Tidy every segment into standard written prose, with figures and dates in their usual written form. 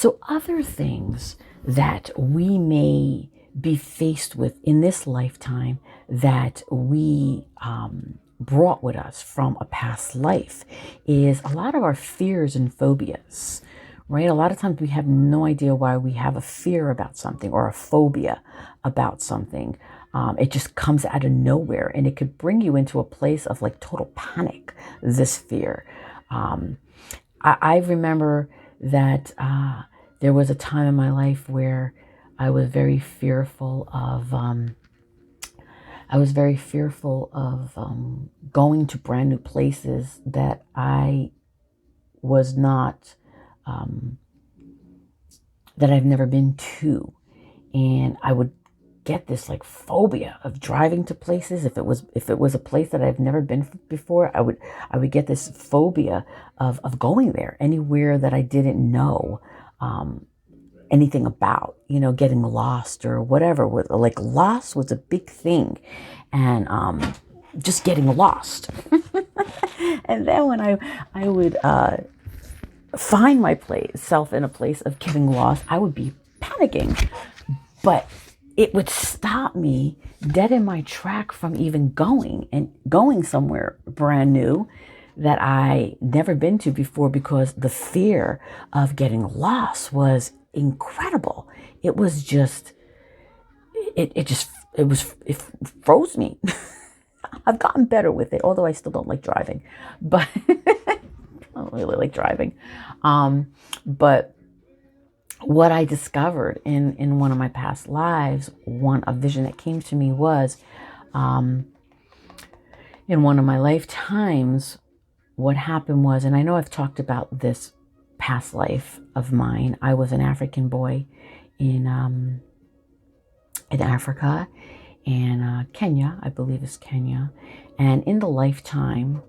So other things that we may be faced with in this lifetime that we brought with us from a past life is a lot of our fears and phobias, right? A lot of times we have no idea why we have a fear about something or a phobia about something. It just comes out of nowhere, and it could bring you into a place of like total panic, this fear. Um, I remember that there was a time in my life where I was very fearful of. I was very fearful of going to brand new places that I was not, um, that I've never been to, and I would get this like phobia of driving to places. If it was a place that I've never been before, I would get this phobia of going there, anywhere that I didn't know um, anything about, getting lost or whatever. Like lost was a big thing, and just getting lost. And then when I would find myself in a place of getting lost, I would be panicking. But it would stop me dead in my track from even going somewhere brand new that I never been to before, because the fear of getting lost was incredible. It was just, it froze me. I've gotten better with it, although I still don't like driving, but I don't really like driving. But what I discovered in one of my past lives, a vision that came to me was, in one of my lifetimes, what happened was, and I know I've talked about this past life of mine. I was an African boy in Africa, and Kenya, I believe it's Kenya, and in that lifetime,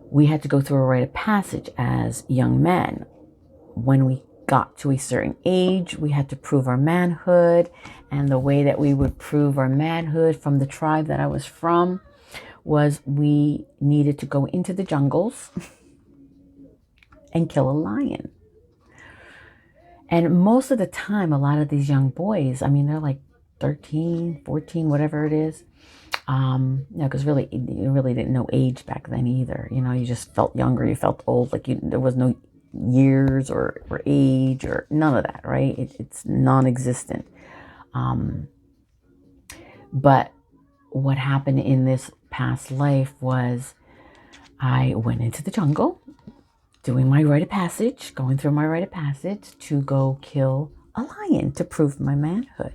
we had to go through a rite of passage as young men. When we got to a certain age, we had to prove our manhood. And the way that we would prove our manhood from the tribe that I was from was we needed to go into the jungles and kill a lion. And most of the time, a lot of these young boys, I mean, they're like 13, 14, whatever it is. Because really, you really didn't know age back then either. You just felt younger, you felt old, like there was no years or age or none of that, right? It's non-existent. But what happened in this past life was I went into the jungle, doing my rite of passage, going through my rite of passage to go kill a lion to prove my manhood.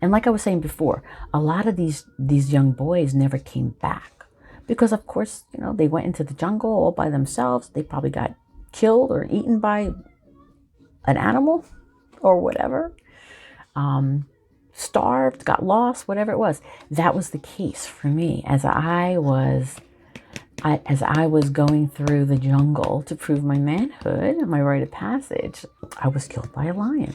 And like I was saying before, a lot of these young boys never came back because, of course, they went into the jungle all by themselves. They probably got killed or eaten by an animal or whatever, starved, got lost, whatever it was. That was the case for me as I was going through the jungle to prove my manhood and my rite of passage. I was killed by a lion.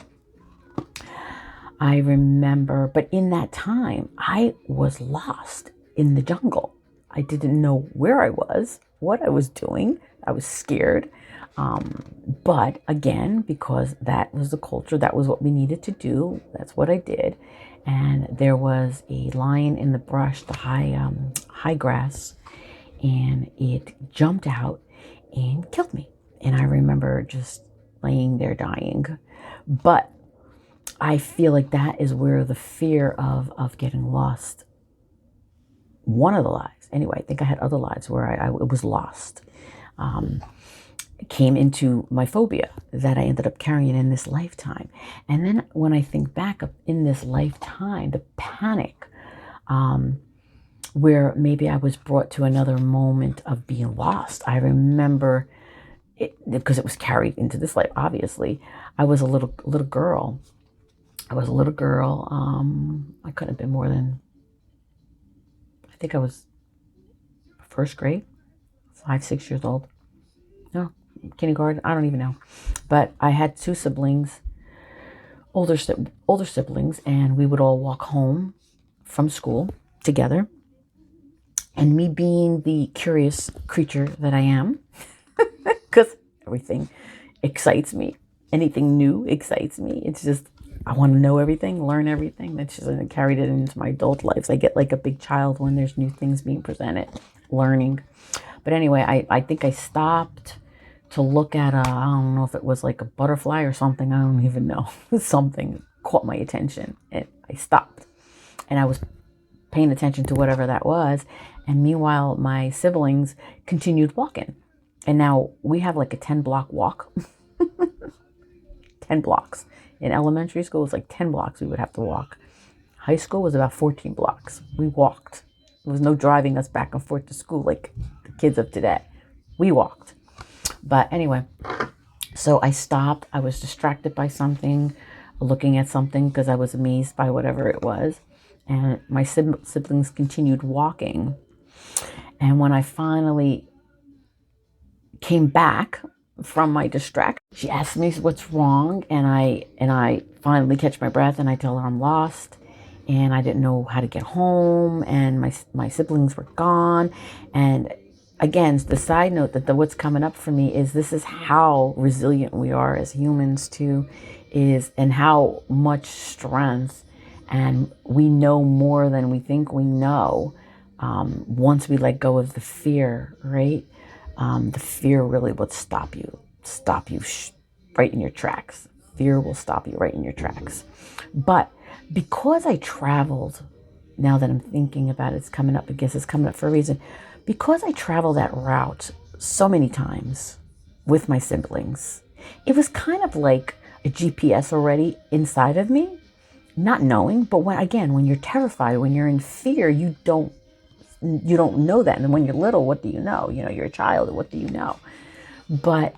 I remember, but in that time, I was lost in the jungle. I didn't know where I was, what I was doing. I was scared. But again, because that was the culture, that was what we needed to do. That's what I did. And there was a lion in the brush, the high grass, and it jumped out and killed me. And I remember just laying there dying. But I feel like that is where the fear of getting lost, one of the lives, anyway, I think I had other lives where I was lost, came into my phobia that I ended up carrying in this lifetime. And then when I think back up in this lifetime, the panic, where maybe I was brought to another moment of being lost. I remember it because it was carried into this life, obviously. I was a little girl. I couldn't have been more than, I think I was first grade, 5, 6 years old. No, kindergarten, I don't even know. But I had 2 siblings, older siblings, and we would all walk home from school together. And me being the curious creature that I am, because everything excites me. Anything new excites me. It's just, I want to know everything, learn everything. That's just, I carried it into my adult life. So I get like a big child when there's new things being presented, learning. But anyway, I think I stopped to look at I don't know if it was like a butterfly or something. I don't even know. Something caught my attention and I stopped. And I was paying attention to whatever that was. And meanwhile, my siblings continued walking. And now we have like a 10-block walk. 10 blocks. In elementary school, it was like 10 blocks we would have to walk. High school was about 14 blocks. We walked. There was no driving us back and forth to school like the kids of today. We walked. But anyway, so I stopped. I was distracted by something, looking at something because I was amazed by whatever it was. And my siblings continued walking. And when I finally came back from my distraction, she asked me what's wrong, and I finally catch my breath and I tell her I'm lost and I didn't know how to get home, and my siblings were gone. And again, the side note that what's coming up for me is this is how resilient we are as humans too, and how much strength, and we know more than we think we know once we let go of the fear, right? The fear really would stop you right in your tracks. Fear will stop you right in your tracks. But because I traveled, now that I'm thinking about it, it's coming up, I guess it's coming up for a reason. Because I traveled that route so many times with my siblings, it was kind of like a GPS already inside of me, not knowing. But when you're terrified, when you're in fear, you don't know that. And when you're little, what do you know? You're a child, what do you know? But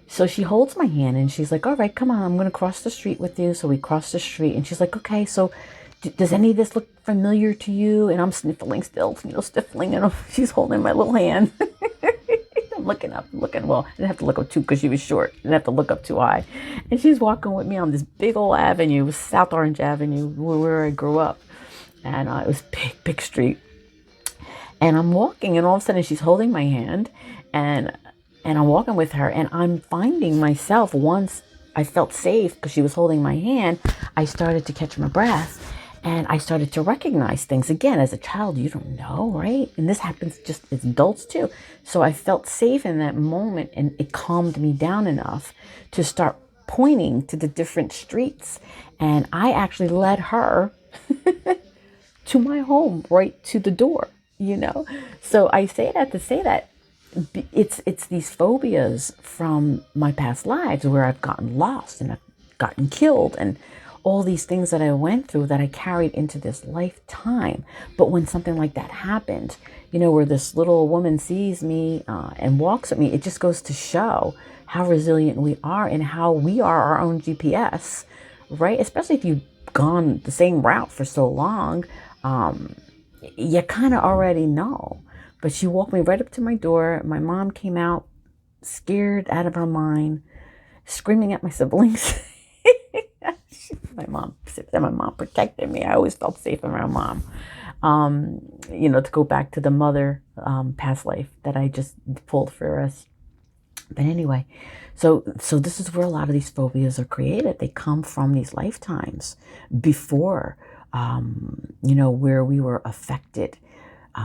so she holds my hand and she's like, all right, come on, I'm going to cross the street with you. So we cross the street and she's like, okay, so does any of this look familiar to you? And I'm sniffling still, sniffling, and she's holding my little hand. I'm looking up, well, I didn't have to look up too because she was short. I didn't have to look up too high. And she's walking with me on this big old avenue, South Orange Avenue, where I grew up. And it was big street. And I'm walking, and all of a sudden she's holding my hand, and I'm walking with her, and I'm finding myself, once I felt safe because she was holding my hand, I started to catch my breath, and I started to recognize things. Again, as a child, you don't know, right? And this happens just as adults too. So I felt safe in that moment, and it calmed me down enough to start pointing to the different streets. And I actually led her to my home, right to the door. So I say that to say that it's these phobias from my past lives where I've gotten lost and I've gotten killed and all these things that I went through that I carried into this lifetime. But when something like that happened, where this little woman sees me and walks with me, it just goes to show how resilient we are and how we are our own GPS, right? Especially if you've gone the same route for so long. You kind of already know. But she walked me right up to my door. My mom came out scared out of her mind, screaming at my siblings. My mom protected me. I always felt safe around mom. To go back to the mother past life that I just pulled for us. But anyway, so this is where a lot of these phobias are created. They come from these lifetimes before where we were affected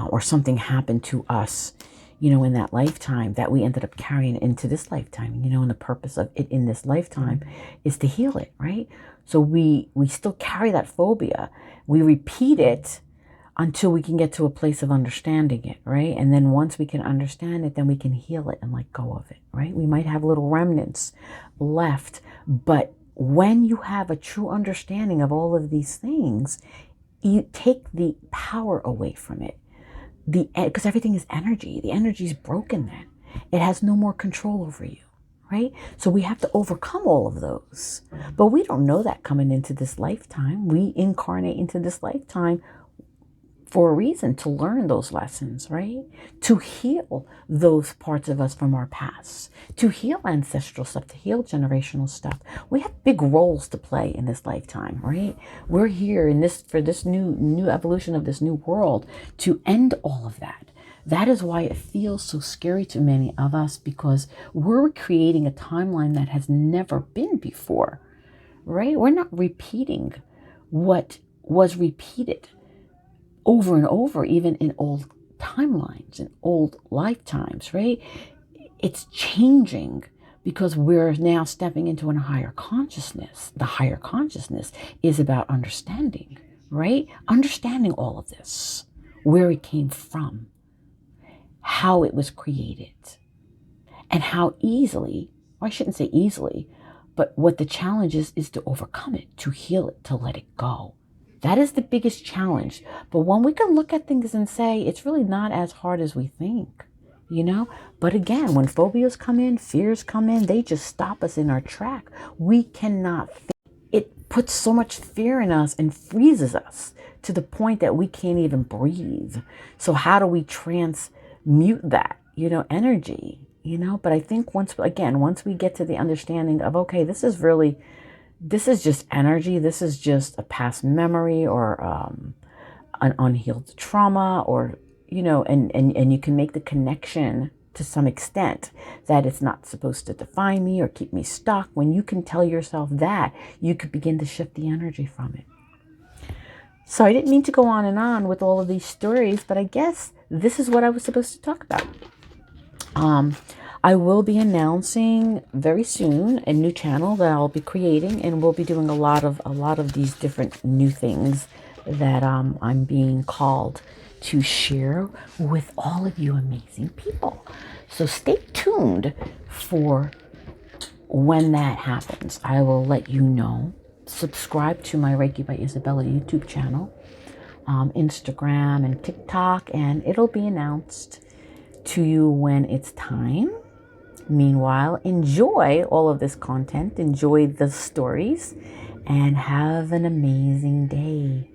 or something happened to us, in that lifetime that we ended up carrying into this lifetime, and the purpose of it in this lifetime is to heal it, right? So we still carry that phobia. We repeat it until we can get to a place of understanding it, right? And then once we can understand it, then we can heal it and let go of it, right? We might have little remnants left, but when you have a true understanding of all of these things, you take the power away from it. Because everything is energy. The energy is broken then. It has no more control over you, right? So we have to overcome all of those. But we don't know that coming into this lifetime. We incarnate into this lifetime for a reason, to learn those lessons, right? To heal those parts of us from our past, to heal ancestral stuff, to heal generational stuff. We have big roles to play in this lifetime, right? We're here for this new evolution of this new world to end all of that, That is why it feels so scary to many of us, because we're creating a timeline that has never been before, right? We're not repeating what was repeated over and over, even in old timelines and old lifetimes, right? It's changing because we're now stepping into a higher consciousness. The higher consciousness is about understanding, right? Understanding all of this, where it came from, how it was created, and how easily, or I shouldn't say easily, but what the challenge is to overcome it, to heal it, to let it go. That is the biggest challenge. But when we can look at things and say, it's really not as hard as we think, you know? But again, when phobias come in, fears come in, they just stop us in our track. We cannot think. It puts so much fear in us and freezes us to the point that we can't even breathe. So how do we transmute that, energy, But I think once we get to the understanding of, okay, this is just energy. This is just a past memory or an unhealed trauma, or, and you can make the connection to some extent that it's not supposed to define me or keep me stuck. When you can tell yourself that, you could begin to shift the energy from it. So I didn't mean to go on and on with all of these stories, but I guess this is what I was supposed to talk about. I will be announcing very soon a new channel that I'll be creating, and we'll be doing a lot of these different new things that I'm being called to share with all of you amazing people. So stay tuned for when that happens. I will let you know. Subscribe to my Reiki by Isabella YouTube channel, Instagram and TikTok, and it'll be announced to you when it's time. Meanwhile, enjoy all of this content, enjoy the stories, and have an amazing day.